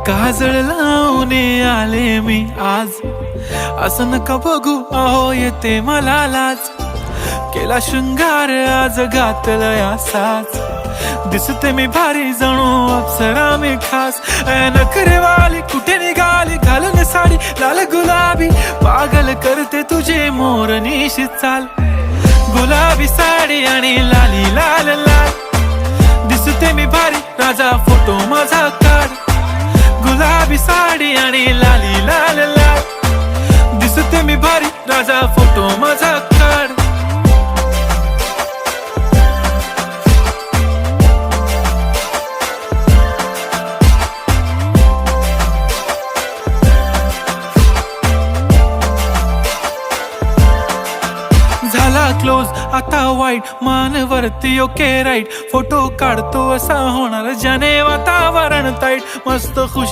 काजळ लावून आले मी आज, असं नका बघू अहो येते मला लाज. केला शृंगार आज घातलाय असाच, दिसते मी भारी जणू अप्सरा मी खास. नखरेवाली कुठे निघाली घालून साडी लाल गुलाबी, पागल करते तुझे मोरनीशी चाल. गुलाबी साडी आणि लाली लाल लाल, दिसते मी भारी राजा फोटो माझा काढ. गुलाबी साडी आणि लाली लाल लाल, दिसते मी भारी राजा फोटो माझा काढ. झाला क्लोज आता वाईट, मानवरती ओके राईट. फोटो काढतो असा होणार ज्याने वातावरण ताईट. मस्त खुश